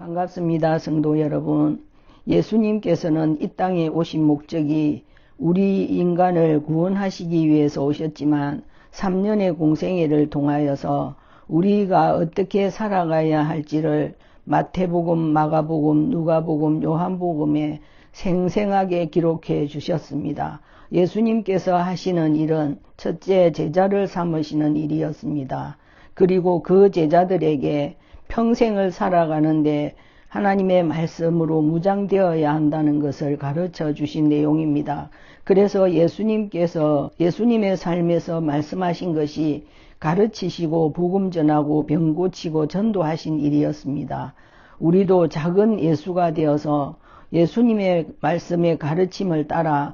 반갑습니다, 성도 여러분. 예수님께서는 이 땅에 오신 목적이 우리 인간을 구원하시기 위해서 오셨지만 3년의 공생애를 통하여서 우리가 어떻게 살아가야 할지를 마태복음, 마가복음, 누가복음, 요한복음에 생생하게 기록해 주셨습니다. 예수님께서 하시는 일은 첫째, 제자를 삼으시는 일이었습니다. 그리고 그 제자들에게 평생을 살아가는데 하나님의 말씀으로 무장되어야 한다는 것을 가르쳐 주신 내용입니다. 그래서 예수님께서 예수님의 삶에서 말씀하신 것이 가르치시고 복음 전하고 병 고치고 전도하신 일이었습니다. 우리도 작은 예수가 되어서 예수님의 말씀의 가르침을 따라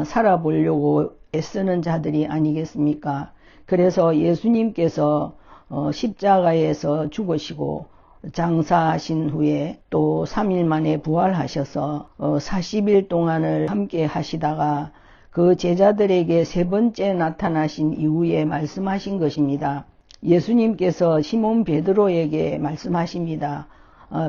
살아보려고 애쓰는 자들이 아니겠습니까? 그래서 예수님께서 십자가에서 죽으시고 장사하신 후에 또 3일 만에 부활하셔서 40일 동안을 함께 하시다가 그 제자들에게 세 번째 나타나신 이후에 말씀하신 것입니다. 예수님께서 시몬 베드로에게 말씀하십니다.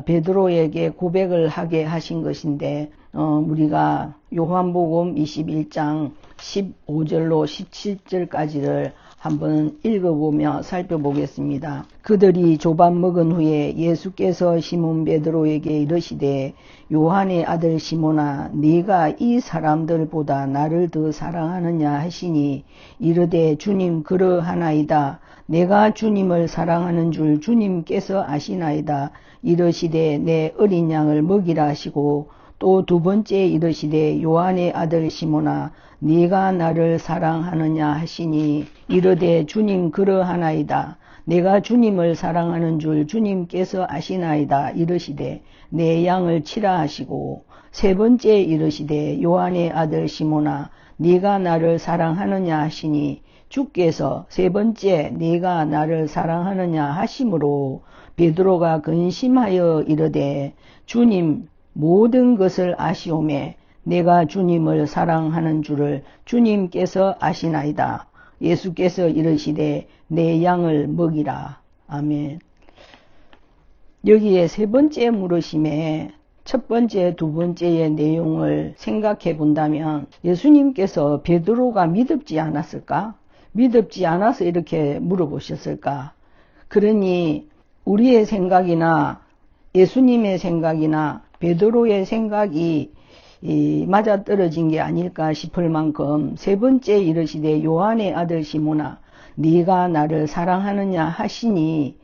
베드로에게 고백을 하게 하신 것인데 우리가 요한복음 21장 15절로 17절까지를 한번 읽어보며 살펴보겠습니다. 그들이 조반 먹은 후에 예수께서 시몬 베드로에게 이르시되 요한의 아들 시몬아 네가 이 사람들보다 나를 더 사랑하느냐 하시니 이르되 주님 그러하나이다. 내가 주님을 사랑하는 줄 주님께서 아시나이다. 이르시되 내 어린 양을 먹이라 하시고 또 두 번째 이르시되 요한의 아들 시몬아 네가 나를 사랑하느냐 하시니 이르되 주님 그러하나이다. 내가 주님을 사랑하는 줄 주님께서 아시나이다. 이르시되 내 양을 치라 하시고 세 번째 이르시되 요한의 아들 시몬아 네가 나를 사랑하느냐 하시니 주께서 세 번째 네가 나를 사랑하느냐 하심으로 베드로가 근심하여 이르되 주님 모든 것을 아시오매 내가 주님을 사랑하는 줄을 주님께서 아시나이다. 예수께서 이르시되 내 양을 먹이라. 아멘. 여기에 세 번째 물으심에 첫 번째, 두 번째의 내용을 생각해 본다면 예수님께서 베드로가 믿었지 않았을까? 믿었지 않아서 이렇게 물어보셨을까? 그러니 우리의 생각이나 예수님의 생각이나 베드로의 생각이 맞아떨어진 게 아닐까 싶을 만큼 세 번째 이르시되 요한의 아들 시몬아 네가 나를 사랑하느냐 하시니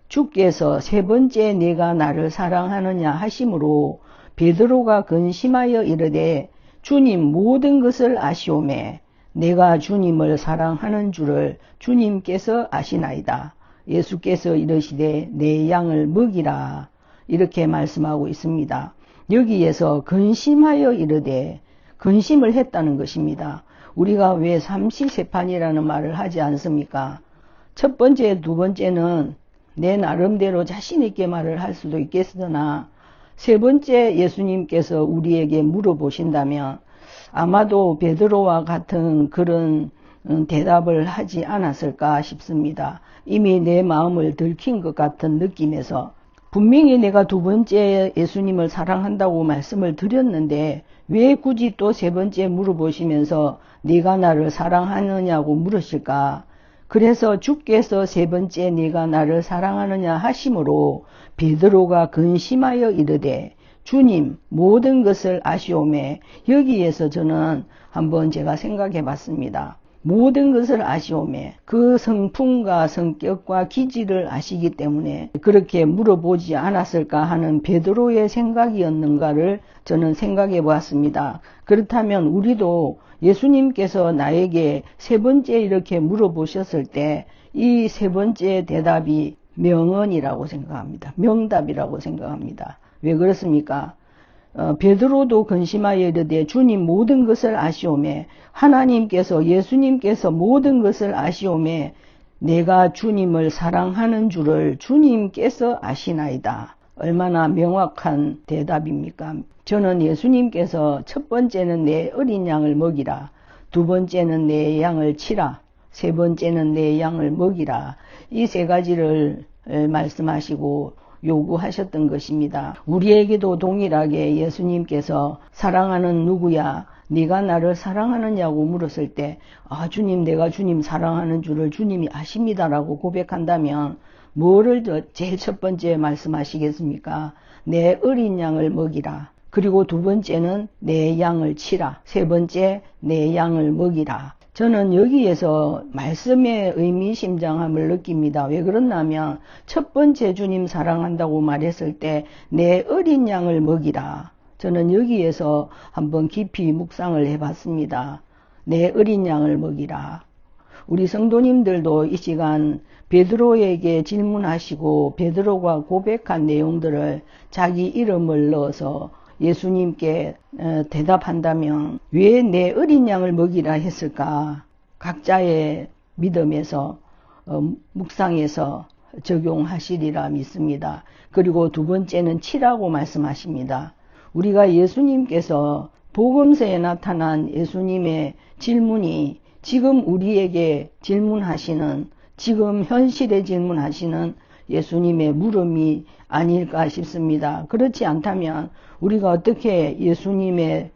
주께서 세 번째 네가 나를 사랑하느냐 하심으로 베드로가 근심하여 이르되 주님 모든 것을 아시오매 내가 주님을 사랑하는 줄을 주님께서 아시나이다. 예수께서 이르시되 내 양을 먹이라. 이렇게 말씀하고 있습니다. 여기에서 근심하여 이르되 근심을 했다는 것입니다. 우리가 왜 삼시세판이라는 말을 하지 않습니까? 첫 번째, 두 번째는 내 나름대로 자신 있게 말을 할 수도 있겠으나 세 번째 예수님께서 우리에게 물어보신다면 아마도 베드로와 같은 그런 대답을 하지 않았을까 싶습니다. 이미 내 마음을 들킨 것 같은 느낌에서 분명히 내가 두 번째 예수님을 사랑한다고 말씀을 드렸는데 왜 굳이 또 세 번째 물어보시면서 네가 나를 사랑하느냐고 물으실까? 그래서 주께서 세 번째 네가 나를 사랑하느냐 하심으로 베드로가 근심하여 이르되 주님 모든 것을 아시오매 여기에서 저는 한번 제가 생각해 봤습니다. 모든 것을 아시오매 그 성품과 성격과 기질을 아시기 때문에 그렇게 물어보지 않았을까 하는 베드로의 생각이었는가를 저는 생각해 보았습니다. 그렇다면 우리도 예수님께서 나에게 세 번째 이렇게 물어보셨을 때 이 세 번째 대답이 명언이라고 생각합니다. 명답이라고 생각합니다. 왜 그렇습니까? 베드로도 근심하여 이르되 주님 모든 것을 아시오매 하나님께서 예수님께서 모든 것을 아시오매 내가 주님을 사랑하는 줄을 주님께서 아시나이다. 얼마나 명확한 대답입니까? 저는 예수님께서 첫 번째는 내 어린 양을 먹이라, 두 번째는 내 양을 치라, 세 번째는 내 양을 먹이라 이 세 가지를 말씀하시고 요구하셨던 것입니다. 우리에게도 동일하게 예수님께서 사랑하는 누구야? 네가 나를 사랑하느냐고 물었을 때 주님, 내가 주님 사랑하는 줄을 주님이 아십니다라고 고백한다면 뭐를 제일 첫 번째 말씀하시겠습니까? 내 어린 양을 먹이라. 그리고 두 번째는 내 양을 치라. 세 번째 내 양을 먹이라. 저는 여기에서 말씀의 의미심장함을 느낍니다. 왜 그러냐면 첫 번째 주님 사랑한다고 말했을 때 내 어린 양을 먹이라. 저는 여기에서 한번 깊이 묵상을 해봤습니다. 내 어린 양을 먹이라. 우리 성도님들도 이 시간 베드로에게 질문하시고 베드로가 고백한 내용들을 자기 이름을 넣어서 예수님께 대답한다면 왜 내 어린 양을 먹이라 했을까? 각자의 믿음에서 묵상해서 적용하시리라 믿습니다. 그리고 두 번째는 치라고 말씀하십니다. 우리가 예수님께서 복음서에 나타난 예수님의 질문이 지금 우리에게 질문하시는, 지금 현실에 질문하시는 예수님의 물음이 아닐까 싶습니다. 그렇지 않다면 우리가 어떻게 예수님의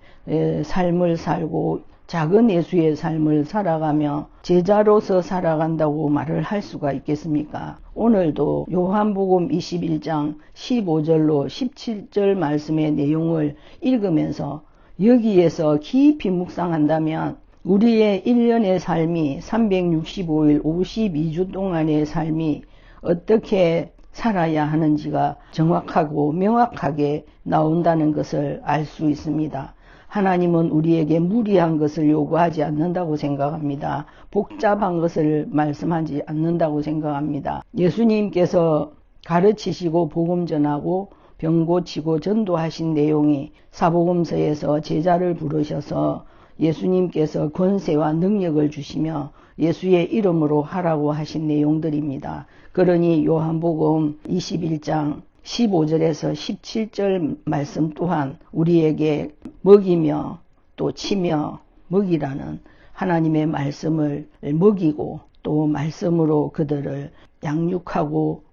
삶을 살고 작은 예수의 삶을 살아가며 제자로서 살아간다고 말을 할 수가 있겠습니까? 오늘도 요한복음 21장 15절로 17절 말씀의 내용을 읽으면서 여기에서 깊이 묵상한다면 우리의 1년의 삶이 365일 52주 동안의 삶이 어떻게 살아야 하는지가 정확하고 명확하게 나온다는 것을 알 수 있습니다. 하나님은 우리에게 무리한 것을 요구하지 않는다고 생각합니다. 복잡한 것을 말씀하지 않는다고 생각합니다. 예수님께서 가르치시고 복음 전하고 병 고치고 전도하신 내용이 사복음서에서 제자를 부르셔서 예수님께서 권세와 능력을 주시며 예수의 이름으로 하라고 하신 내용들입니다. 그러니 요한복음 21장 15절에서 17절 말씀 또한 우리에게 먹이며 또 치며 먹이라는 하나님의 말씀을 먹이고 또 말씀으로 그들을 양육하고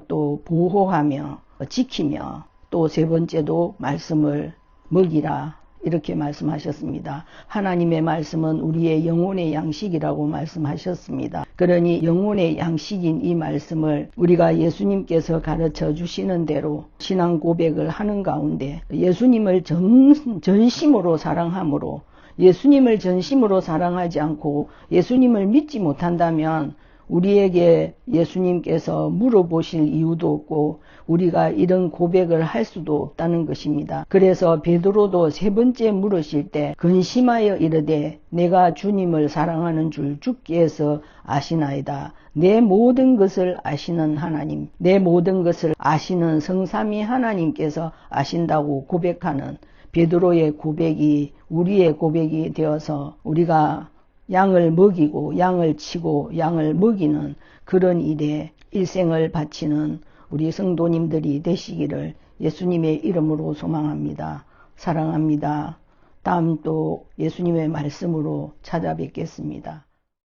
또 보호하며 지키며 또 세 번째도 말씀을 먹이라 이렇게 말씀하셨습니다. 하나님의 말씀은 우리의 영혼의 양식이라고 말씀하셨습니다. 그러니 영혼의 양식인 이 말씀을 우리가 예수님께서 가르쳐 주시는 대로 신앙 고백을 하는 가운데 예수님을 전심으로 사랑함으로 예수님을 전심으로 사랑하지 않고 예수님을 믿지 못한다면 우리에게 예수님께서 물어보실 이유도 없고 우리가 이런 고백을 할 수도 없다는 것입니다. 그래서 베드로도 세 번째 물으실 때 근심하여 이르되 내가 주님을 사랑하는 줄 주께서 아시나이다. 내 모든 것을 아시는 하나님, 내 모든 것을 아시는 성삼위 하나님께서 아신다고 고백하는 베드로의 고백이 우리의 고백이 되어서 우리가 양을 먹이고 양을 치고 양을 먹이는 그런 일에 일생을 바치는 우리 성도님들이 되시기를 예수님의 이름으로 소망합니다. 사랑합니다. 다음 또 예수님의 말씀으로 찾아뵙겠습니다.